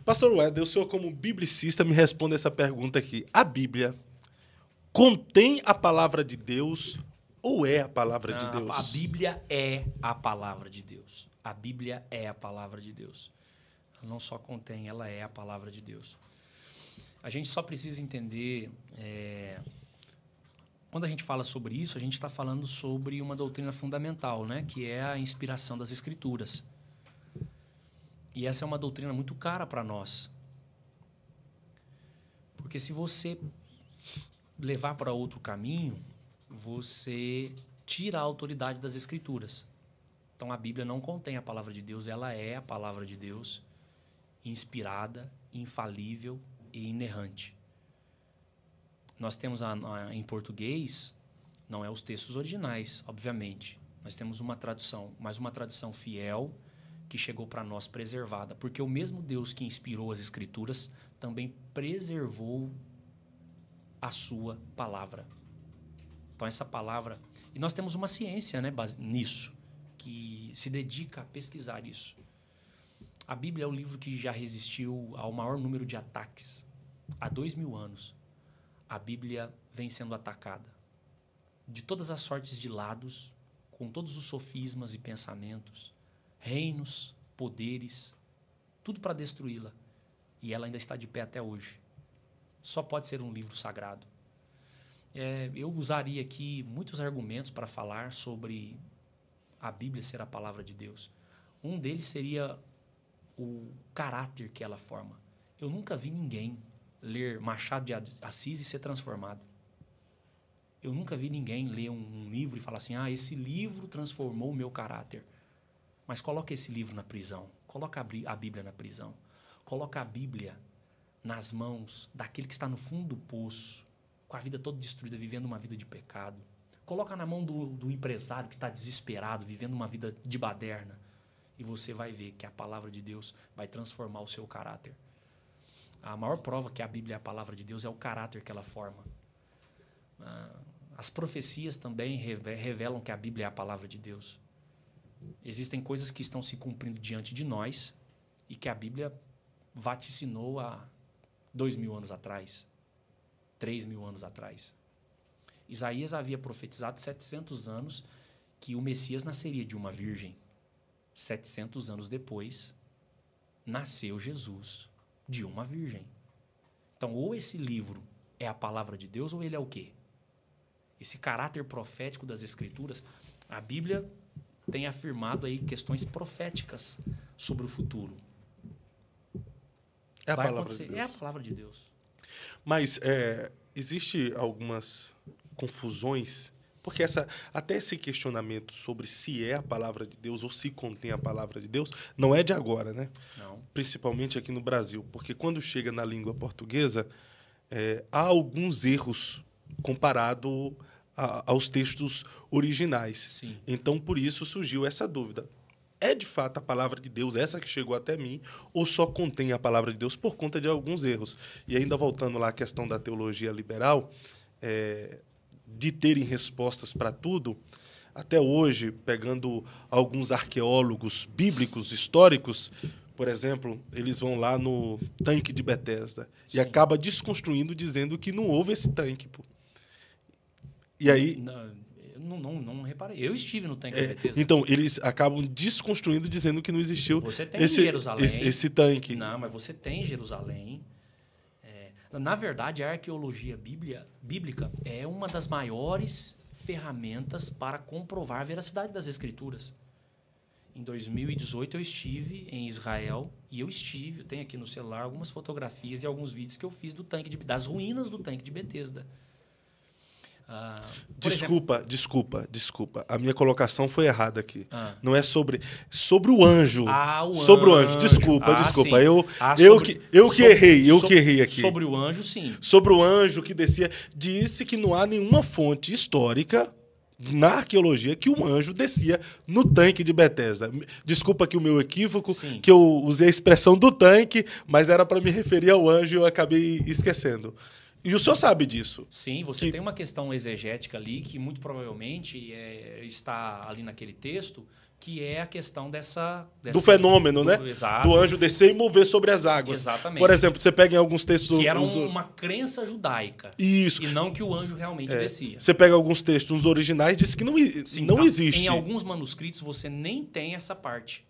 Pastor Weder, o senhor como biblicista me responde essa pergunta aqui. A Bíblia contém a palavra de Deus ou é a palavra de Deus? A Bíblia é a palavra de Deus. A Bíblia é a palavra de Deus. Ela não só contém, ela é a palavra de Deus. A gente só precisa entender... Quando a gente fala sobre isso, a gente está falando sobre uma doutrina fundamental, né? Que é a inspiração das Escrituras. E essa é uma doutrina muito cara para nós. Porque se você levar para outro caminho, você tira a autoridade das Escrituras. Então, a Bíblia não contém a palavra de Deus, ela é a palavra de Deus, inspirada, infalível e inerrante. Nós temos, em português, não é os textos originais, obviamente. Nós temos uma tradução, mas uma tradução fiel, que chegou para nós preservada. Porque o mesmo Deus que inspirou as Escrituras também preservou a sua palavra. Então, essa palavra... E nós temos uma ciência, né, nisso, que se dedica a pesquisar isso. A Bíblia é o livro que já resistiu ao maior número de ataques. Há 2000 anos, a Bíblia vem sendo atacada. De todas as sortes de lados, com todos os sofismas e pensamentos, reinos, poderes, tudo para destruí-la. E ela ainda está de pé até hoje. Só pode ser um livro sagrado. Eu usaria aqui muitos argumentos para falar sobre a Bíblia ser a palavra de Deus. Um deles seria o caráter que ela forma. Eu nunca vi ninguém ler Machado de Assis e ser transformado. Eu nunca vi ninguém ler um livro e falar assim, esse livro transformou o meu caráter. Mas coloca esse livro na prisão. Coloca a Bíblia na prisão. Coloca a Bíblia nas mãos daquele que está no fundo do poço, com a vida toda destruída, vivendo uma vida de pecado. Coloca na mão do empresário que está desesperado, vivendo uma vida de baderna. E você vai ver que a palavra de Deus vai transformar o seu caráter. A maior prova que a Bíblia é a palavra de Deus é o caráter que ela forma. As profecias também revelam que a Bíblia é a palavra de Deus. Existem coisas que estão se cumprindo diante de nós e que a Bíblia vaticinou há 2000 anos atrás, 3000 anos atrás. Isaías havia profetizado 700 anos que o Messias nasceria de uma virgem. 700 anos depois, nasceu Jesus de uma virgem. Então, ou esse livro é a palavra de Deus, ou ele é o quê? Esse caráter profético das Escrituras, a Bíblia tem afirmado aí questões proféticas sobre o futuro. É a palavra de Deus. É a palavra de Deus. Mas existe algumas confusões, porque até esse questionamento sobre se é a palavra de Deus ou se contém a palavra de Deus, não é de agora, né? Não. Principalmente aqui no Brasil, porque quando chega na língua portuguesa, há alguns erros comparado aos textos originais. Sim. Então, por isso surgiu essa dúvida. É de fato a palavra de Deus, essa que chegou até mim, ou só contém a palavra de Deus por conta de alguns erros? E ainda voltando lá à questão da teologia liberal, de terem respostas para tudo, até hoje, pegando alguns arqueólogos bíblicos, históricos, por exemplo, eles vão lá no tanque de Betesda e acaba desconstruindo, dizendo que não houve esse tanque. Pô. E aí... Não reparei. Eu estive no tanque de Betesda. Então, eles acabam desconstruindo, dizendo que não existiu Jerusalém. esse tanque. Não, mas você tem Jerusalém. Na verdade, a arqueologia bíblica é uma das maiores ferramentas para comprovar a veracidade das Escrituras. Em 2018, eu estive em Israel e eu tenho aqui no celular algumas fotografias e alguns vídeos que eu fiz das ruínas do tanque de Betesda. Desculpa. A minha colocação foi errada aqui. Não é sobre o anjo. Sobre o anjo. Desculpa. Eu que errei aqui. Sobre o anjo, sim. Sobre o anjo que descia. Disse que não há nenhuma fonte histórica na arqueologia que um anjo descia no tanque de Betesda. Desculpa aqui o meu equívoco, que eu usei a expressão do tanque, mas era para me referir ao anjo e eu acabei esquecendo. E o senhor sabe disso. Sim, você tem uma questão exegética ali que muito provavelmente está ali naquele texto que é a questão do fenômeno, né? Exato. Do anjo descer e mover sobre as águas. Exatamente. Por exemplo, você pega em alguns textos... Que era uma crença judaica. Isso. E não que o anjo realmente descia. Você pega alguns textos, os originais, diz que não existe. Em alguns manuscritos você nem tem essa parte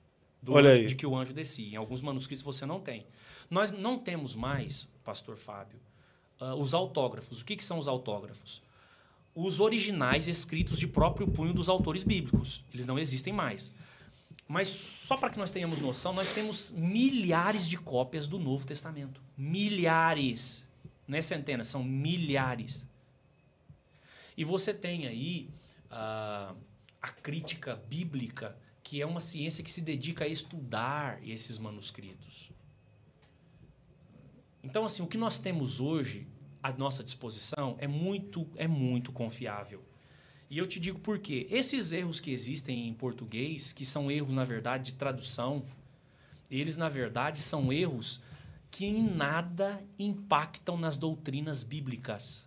de que o anjo descia. Em alguns manuscritos você não tem. Nós não temos mais, pastor Fábio, os autógrafos. O que são os autógrafos? Os originais escritos de próprio punho dos autores bíblicos. Eles não existem mais. Mas só para que nós tenhamos noção, nós temos milhares de cópias do Novo Testamento. Milhares. Não é centenas, são milhares. E você tem aí a crítica bíblica, que é uma ciência que se dedica a estudar esses manuscritos. Então, assim, o que nós temos hoje à nossa disposição é muito confiável. E eu te digo por quê. Esses erros que existem em português, que são erros, na verdade, de tradução, eles, na verdade, são erros que em nada impactam nas doutrinas bíblicas.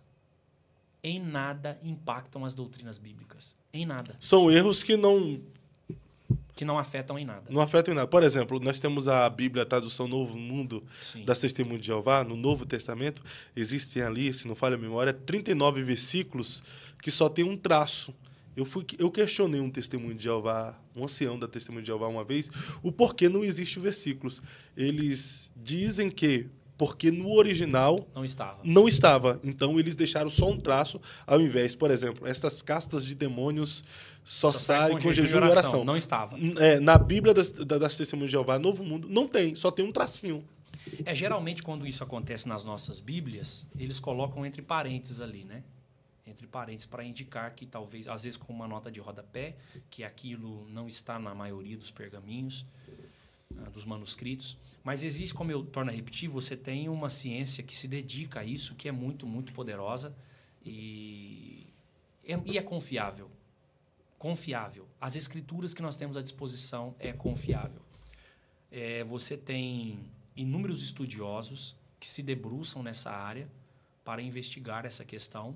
Em nada impactam as doutrinas bíblicas. Em nada. São erros que não afetam em nada. Não afetam em nada. Por exemplo, nós temos a Bíblia, a tradução Novo Mundo das Testemunhas de Jeová, no Novo Testamento. Existem ali, se não falha a memória, 39 versículos que só tem um traço. Eu questionei um testemunho de Jeová, um ancião da Testemunha de Jeová uma vez, o porquê não existe versículos. Eles dizem que porque no original não estava. Então, eles deixaram só um traço, ao invés, por exemplo, essas castas de demônios só saem com jejum e oração. Não estava. Na Bíblia das Testemunhas de Jeová, Novo Mundo, não tem, só tem um tracinho. Geralmente, quando isso acontece nas nossas Bíblias, eles colocam entre parênteses ali, né? Entre parênteses, para indicar que talvez, às vezes com uma nota de rodapé, que aquilo não está na maioria dos pergaminhos, dos manuscritos. Mas existe, como eu torno a repetir, você tem uma ciência que se dedica a isso, que é muito, muito poderosa e é confiável. Confiável. As escrituras que nós temos à disposição é confiável. Você tem inúmeros estudiosos que se debruçam nessa área para investigar essa questão.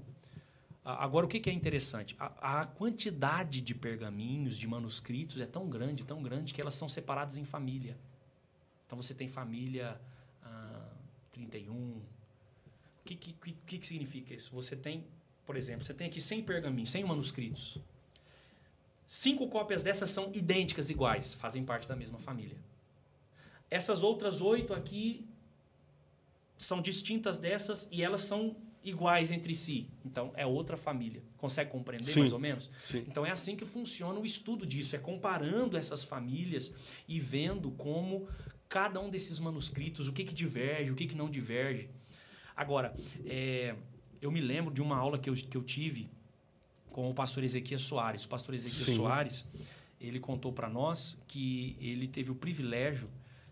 Agora, o que é interessante? A quantidade de pergaminhos, de manuscritos é tão grande, que elas são separadas em família. Então, você tem família 31. O que significa isso? Você tem, por exemplo, você tem aqui 100 pergaminhos, 100 manuscritos. 5 cópias dessas são idênticas, iguais, fazem parte da mesma família. Essas outras 8 aqui são distintas dessas e elas são iguais entre si. Então, é outra família. Consegue compreender mais ou menos? Sim. Então, é assim que funciona o estudo disso. É comparando essas famílias e vendo como cada um desses manuscritos, o que diverge, o que não diverge. Agora, eu me lembro de uma aula que eu tive com o pastor Ezequias Soares. O pastor Ezequias Soares, ele contou para nós que ele teve o privilégio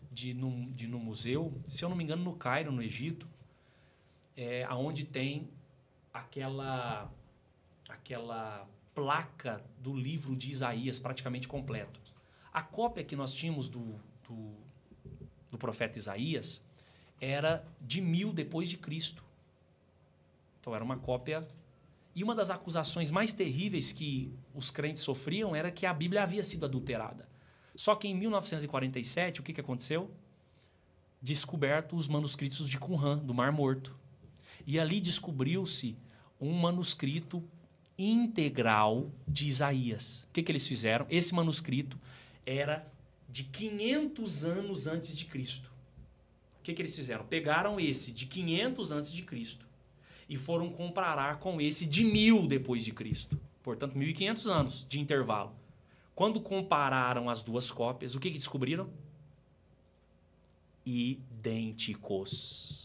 de ir no museu, se eu não me engano, no Cairo, no Egito, onde tem aquela placa do livro de Isaías praticamente completo. A cópia que nós tínhamos do profeta Isaías era de 1000 depois de Cristo. Então, era uma cópia. E uma das acusações mais terríveis que os crentes sofriam era que a Bíblia havia sido adulterada. Só que em 1947, o que aconteceu? Descoberto os manuscritos de Qumran, do Mar Morto. E ali descobriu-se um manuscrito integral de Isaías. O que eles fizeram? Esse manuscrito era de 500 anos antes de Cristo. O que eles fizeram? Pegaram esse de 500 antes de Cristo e foram comparar com esse de 1000 depois de Cristo. Portanto, 1500 anos de intervalo. Quando compararam as duas cópias, o que descobriram? Idênticos.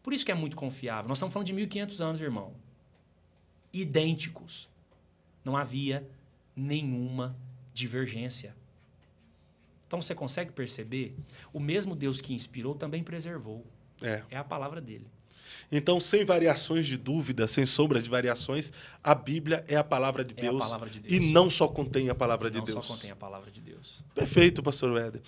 Por isso que é muito confiável. Nós estamos falando de 1500 anos, irmão. Idênticos. Não havia nenhuma divergência. Então, você consegue perceber? O mesmo Deus que inspirou também preservou. É a palavra dele. Então, sem variações de dúvida, sem sombra de variações, a Bíblia é a palavra de Deus. A palavra de Deus. E não só contém a palavra de Deus. Não só contém a palavra de Deus. Perfeito, pastor Weder.